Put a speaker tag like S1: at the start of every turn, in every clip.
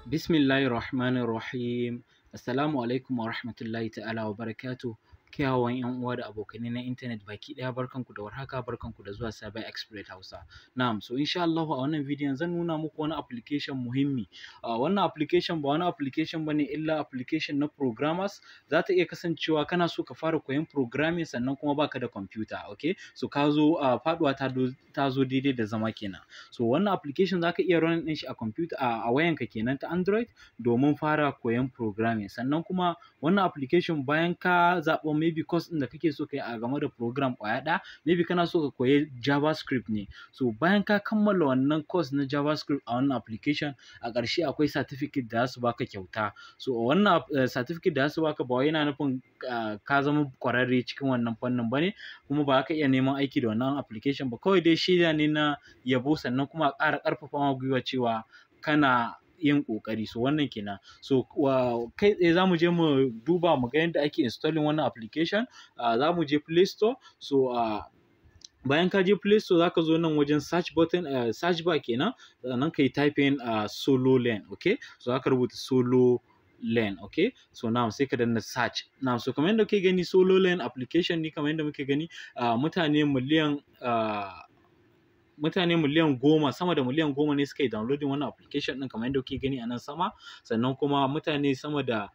S1: Bismillahirrahmanirrahim. Assalamu alaikum wa rahmatullahi ta'ala wa barakatuh. Kyawawan 'yan uwa da abokanai na intanet baki ɗaya, barkanku da warhaka, barkanku da zuwa Cyber Expert Hausa. Na'am, so insha Allah a wannan bidiyon zan nuna muku wani application muhimmi. Wannan application ba wani application bane illa application na programmers. Za ta iya kasancewa kana so ka fara koyon programming sannan kuma baka da computer, okay? So ka zo faduwa ta zo daidai da zama kenan. So wannan application zaka iya running din shi a computer a wayanka kenan ta Android domin fara koyon programming. Sannan kuma wannan application bayan ka zaɓa maybe course ɗin da kake so ka yi a game da program ƙwaya ɗaya, maybe kana so ka koyi JavaScript ne. So bayan ka kammala wannan course na JavaScript a wannan application, a ƙarshe akwai certificate da za su baka kyauta. So wannan certificate da za su baka ba wai yana nufin ka zama ƙwararre cikin wannan fannin bane, kuma ba ka iya neman aiki da wannan application ba. Kawai dai shaida ne na yabo, sannan kuma a ƙara ƙarfafa ma gwiwa cewa kana yin ƙoƙari. So wannan kenan. So kai tsaye za mu je mu duba mu ga yadda ake installing wannan application. Za mu je Play Store. So bayan ka je Play Store za ka zo nan wajen search button, search bar kenan, sannan ka yi typing SoloLearn, okay? So za ka rubuta SoloLearn, okay? So now sai ka danna search. Now so kamar yadda kuke gani, SoloLearn application ne kamar yadda muke gani, mutane miliyan 10, sama da miliyan 10 ne suka yi downloading wannan application ɗin kamar yadda kuke gani a nan sama. Sannan kuma mutane sama da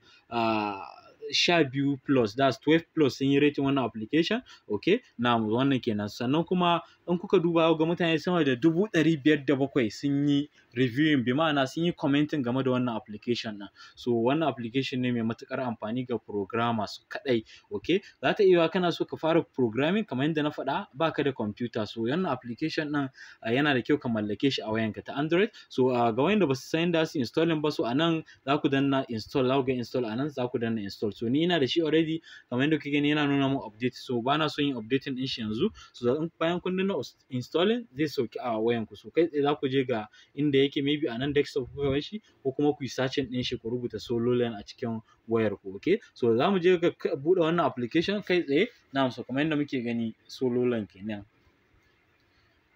S1: 12 plus, that's 12 plus sun yi rating wannan application, okay? Na wannan kenan. Sannan kuma in kuka duba ga mutane sama da 507 sun yi reviewing, bi ma'ana sun yi commenting game da wannan application ɗin. So wannan application ne mai matuƙar amfani ga programmers kaɗai, okay? Za ta iya kana so ka fara programming kamar yadda na faɗa, baka da computer. So wannan application ɗin yana da kyau ka mallake shi a wayanka ta Android. So ga wayanda ba su san yadda su installing ba, so a nan za ku danna install, za ku ga install a nan za ku danna install. So ni ina da shi already, kamar yadda kuke gani yana nuna mun update. So ba na son yin updating din shi yanzu. So bayan kun danna installing zai sauki a wayanku. So kai tsaye za ku je ga inda yake, maybe a nan desktop kuka bar shi, ko kuma ku yi searching din shi ku rubuta SoloLearn a cikin wayarku, okay? So za mu je ga buɗe wannan application kai tsaye. Na'am, so kamar yadda muke gani SoloLearn kenan.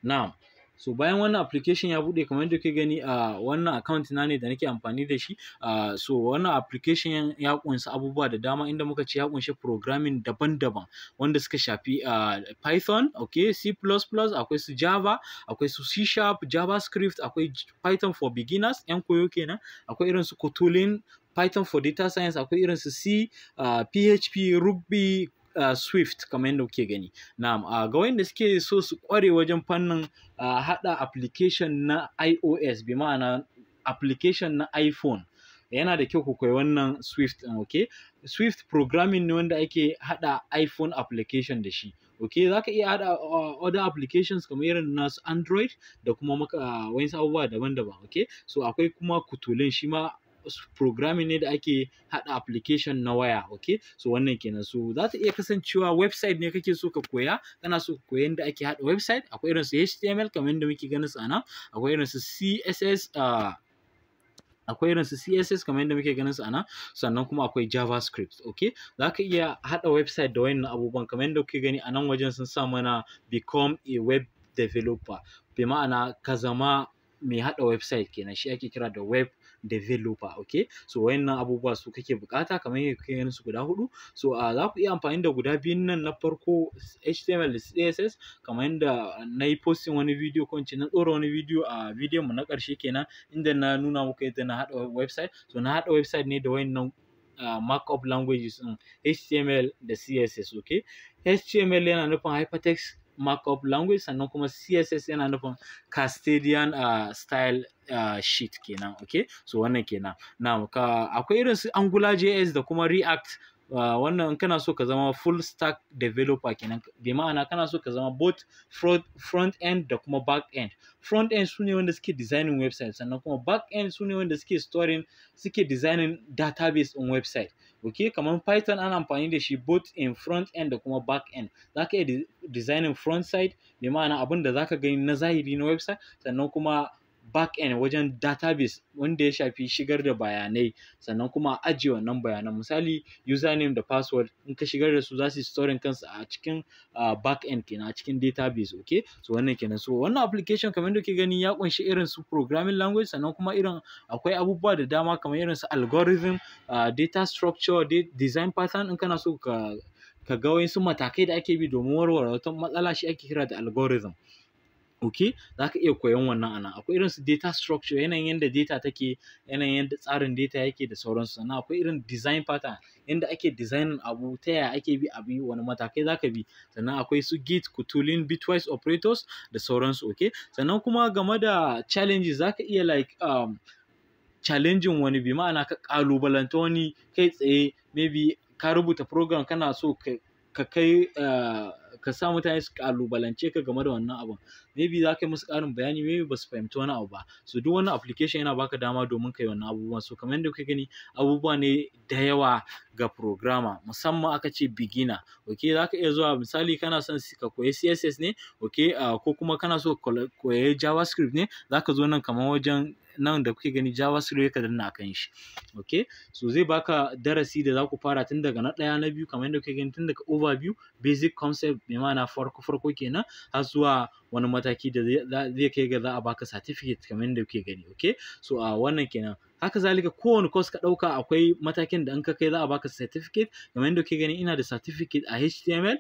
S1: Na'am. So bayan wannan application ya buɗe kamar yadda kuke gani, wannan account na ne da nake amfani da shi. So wannan application ya ƙunshi abubuwa da dama, inda muka ce ya ƙunshi programming daban-daban wanda suka shafi Python, okay, C++, akwai su Java, akwai su C#, JavaScript, akwai Python for beginners, 'yan koyo kenan, akwai irin su Kotlin, Python for data science, akwai irin su C, PHP, Ruby, Swift kamar yadda kuke gani. Na'am, ga wanda suke so su ƙware wajen fannin haɗa application na iOS, bi ma'ana application na iPhone, yana da kyau ku koyi wannan Swift ɗin, okay? Swift programming ne wanda ake haɗa iPhone application da shi, okay? Za ka iya haɗa other applications kamar irin nasu Android da kuma wasu abubuwa daban-daban, okay? So akwai kuma Kotlin, shi ma programming ne da ake haɗa application na waya, okay? So wannan kenan. So za ta iya kasancewa website ne kake so ka koya, kana so ka koyi yadda ake haɗa website. Akwai irin su HTML kamar yadda muke ganin su a nan, akwai irin su CSS, kamar yadda muke ganin su a nan, sannan kuma akwai JavaScript, okay? Za ka iya haɗa website da wayannan abubuwan kamar yadda kuke gani a nan wajen sun sa mana become a web developer, bi ma'ana ka zama mai haɗa website kenan, shi ake kira da web developer, okay? So wayannan abubuwa su kake bukata kamar yadda kuke ganin su guda 4. So za ku iya amfani da guda biyun nan, na farko HTML da CSS, kamar yadda na yi posting wani video, ko in ce na ɗora wani video a bidiyon mu na ƙarshe kenan, inda na nuna muku yadda na haɗa website. So na haɗa website ne da wayannan markup languages ɗin, HTML da CSS, okay? HTML yana nufin hypertext markup language, sannan kuma CSS yana nufin Castilian style sheet kenan, okay? So wannan kenan. Now akwai irin su AngularJS da kuma React. Wannan in kana so ka zama full stack developer kenan, bi ma'ana kana so ka zama both front end da kuma back end. Front end su ne wanda suke designing website, sannan kuma back end su ne wanda suke designing database on website, okay? Kamar Python ana amfani da shi both in front end da kuma back end. Za ka iya designing front side, bi ma'ana abin da za ka gani na zahiri na website, sannan kuma back end wajen database wanda ya shafi shigar da bayanai, sannan kuma a ajiye wannan bayanan. Misali username da password in ka shigar da su za su storing kansu a cikin back end kenan, a cikin database. Okay, so wannan kenan. So wannan application kamar yadda kuke gani ya kunshi irin su programming language, sannan kuma irin akwai abubuwa da dama kamar irin su algorithm, data structure, design pattern. In kana so ka ga wasu matakai da ake bi domin warware wata matsala, shi ake kira da algorithm. Okay, za ka iya koyon wannan anan. Akwai irin su data structure, yanayin yadda data take, yanayin yadda tsarin data yake da sauransu. Sannan akwai irin design pattern, yadda ake designing abu, ta yaya ake bi abi, wani matakai za ka bi. Sannan akwai su git, cutulin, bitwise operators da sauransu. Okay, sannan kuma game da challenges za ka iya like challenging wani, bi ma'ana ka ƙalubalanta wani kai tsaye. Maybe ka rubuta program kana so ka kai ka sa mutane su ƙalubalance ka game da wannan abun. Maybe za ka yi musu ƙarin bayani, maybe ba su fahimci wani abu ba. So duk wannan application yana baka dama domin ka yi wannan abubuwan. So kamar yadda kuke gani abubuwa ne da yawa ga programmer, musamman aka ce beginner. Okay, za ka iya zuwa misali kana son ka koyi CSS ne, okay, ko kuma kana so ka koyi JavaScript ne, za ka zo nan kamar wajen nan da kuke gani JavaScript ka danna akan shi. Okay, so zai baka darasi da za ku fara tun daga na ɗaya na biyu, kamar yadda kuke gani tun daga overview, basic concept, bi ma'ana farko kenan, har zuwa wani mataki da zai kai ga za a baka certificate kamar yadda kuke gani. Okay, so wannan kenan. Haka zalika kowane course ka ɗauka akwai matakin da in ka kai za a baka certificate. Kamar yadda kuke gani ina da certificate a HTML.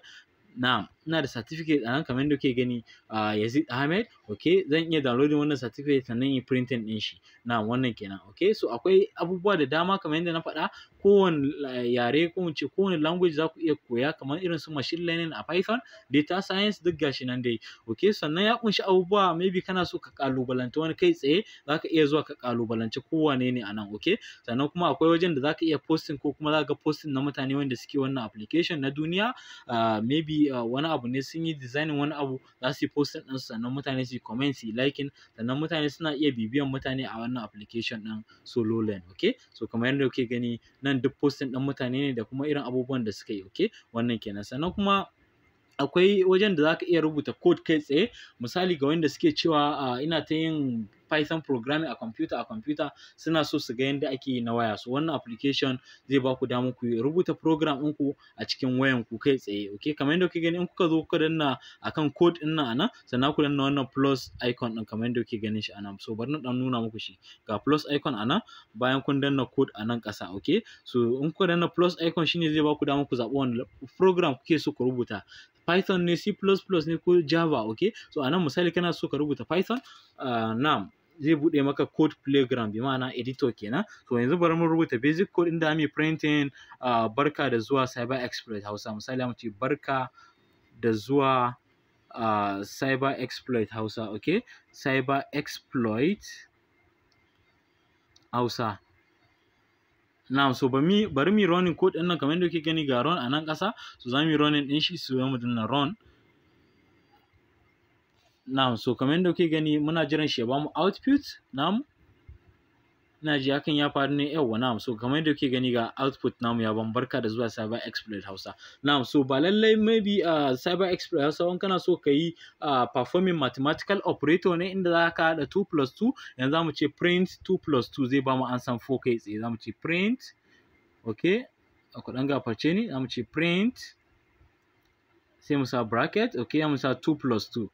S1: Na'am, ina da certificate a nan kamar yadda kuke gani Yazid Ahmed. Okay, zan iya downloading wannan certificate sannan yi printing ɗin shi. Na'am, wannan kenan. Okay, so akwai abubuwa da dama kamar yadda na faɗa. Kowane yare ko in ce kowane language za ku iya koya, kamar irin su machine learning a Python, data science, duk gashi nan dai. Okay, sannan ya kunshi abubuwa, maybe kana so ka ƙalubalanta wani kai tsaye, za ka iya zuwa ka ƙalubalance kowane ne a nan. Okay, sannan kuma akwai wajen da za ka iya posting, ko kuma za ka ga posting na mutane wanda suke wannan application na duniya. Maybe wani abu ne sun yi designing wani abu, za su yi posting ɗin, sannan mutane su yi comment, su yi liking, sannan mutane suna iya bibiyan mutane a wannan application ɗin SoloLearn. Okay, so kamar yadda kuke gani nan duk posting ɗin mutane ne da kuma irin abubuwan da suka yi. Okay, wannan kenan. Sannan kuma akwai wajen da za ka iya rubuta code kai tsaye. Misali ga wanda suke cewa ina ta yin Python programming a computer suna so su ga yadda ake yi na waya. So wannan application zai ba ku damar ku rubuta program ɗinku a cikin wayan ku kai tsaye. Okay, kamar yadda kuke gani in kuka zo kuka danna akan code ɗin nan anan, sannan ku danna wannan plus icon ɗin kamar yadda kuke ganin shi anan. So bari na ɗan nuna muku shi. Ga plus icon anan bayan kun danna code a nan ƙasa. Okay, so in kuka danna plus icon shine zai ba ku damar ku zaɓi wani program kuke so ku rubuta. Python ne, C++ ne, ko Java. Okay, so anan misali kana so ka rubuta Python, na'am, zai buɗe maka code playground, bi ma'ana editor kenan. So yanzu bari mu rubuta basic code inda mu printing barka da zuwa Cyber Exploit Hausa. Misali mu ce barka da zuwa Cyber Exploit Hausa. Okay, Cyber Exploit Hausa. Na'am, so bari mu running code ɗin nan kamar yadda kuke gani ga run a nan ƙasa. So za mu yi running ɗin shi, so mu danna run. Na'am, so kamar yadda kuke gani muna jiran shi ya bamu output namu. Ina ji hakan ya faru ne, yawwa. Na'am, so kamar yadda kuke gani ga output namu ya bamu barka da zuwa Cyber Exploit Hausa. Na'am, so ba lallai maybe Cyber Exploit Hausa in kana so ka yi performing mathematical operator ne inda za ka haɗa 2 plus 2. Yanzu za mu ce print 2 plus 2 zai bamu ansan 4 kai tsaye. Za mu ce print. Okay, ku ɗan gafarce ni. Za mu ce print, sai mu sa bracket. Okay, za mu sa 2 plus 2.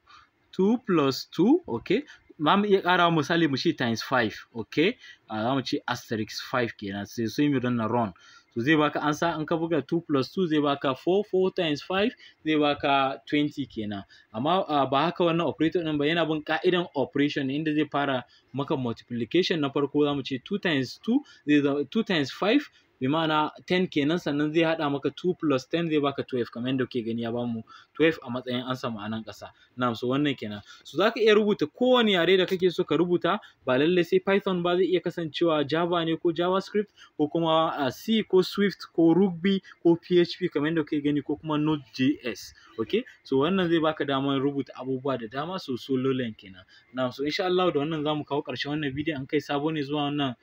S1: 2 plus 2. Okay, za mu iya ƙara misali mu ce times 5. Okay, za mu ce asterisk 5 kenan, sai mu danna run. So zai baka ansa. In ka buga 2 plus 2 zai baka 4. 4 times 5 zai baka 20 kenan. Amma ba haka wannan operator ɗin ba, yana bin ka'idan operation ne, inda zai fara maka multiplication na farko. Za mu ce 2 times 2 zai zama 2 times 5, bi ma'ana 10 kenan, sannan zai haɗa maka 2 plus 10 zai baka 12, kamar yadda kuke gani ya bamu 12 a matsayin ansa a nan ƙasa. Na'am, so wannan kenan. So za ka iya rubuta kowane yare da kake so ka rubuta, ba lallai sai Python ba, zai iya kasancewa Java ne, ko JavaScript, ko kuma C, ko Swift, ko Ruby, ko PHP kamar yadda kuke gani, ko kuma Node.js. Okay, so wannan zai baka damar rubuta abubuwa da dama. So SoloLearn kenan. Na'am, so insha Allah da wannan zamu kawo ƙarshen wannan bidiyon. An kai sabo ne zuwa wannan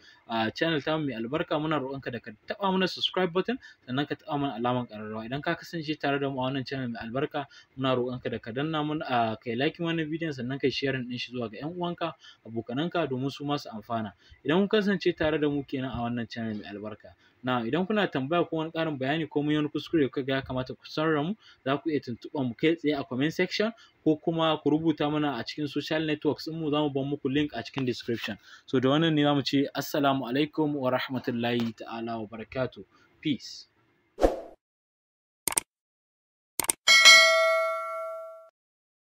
S1: channel ta mai albarka. Muna roƙonka da ka taɓa mana subscribe button, sannan ka taɓa mana alamar ƙararrawa. Idan ka kasance tare da mu a wannan channel mai albarka, muna roƙonka da ka danna mana kai like wannan bidiyon, sannan kai sharing ɗin shi zuwa ga 'yan uwanka, abokananka, domin su ma su amfana. Idan kun kasance tare da mu kenan a wannan channel mai albarka. Idan kuna tambaya ko wani ƙarin bayani ko mun yi wani kuskure kuka ga ya kamata ku sanar da mu, za ku iya tuntuɓar mu kai tsaye a comment section, ko kuma ku rubuta mana a cikin social networks ɗinmu, za mu bar muku link a cikin description. So da wannan ne za mu ce assalamu alaikum wa rahmatullahi ta'ala wa barakatuh. Peace.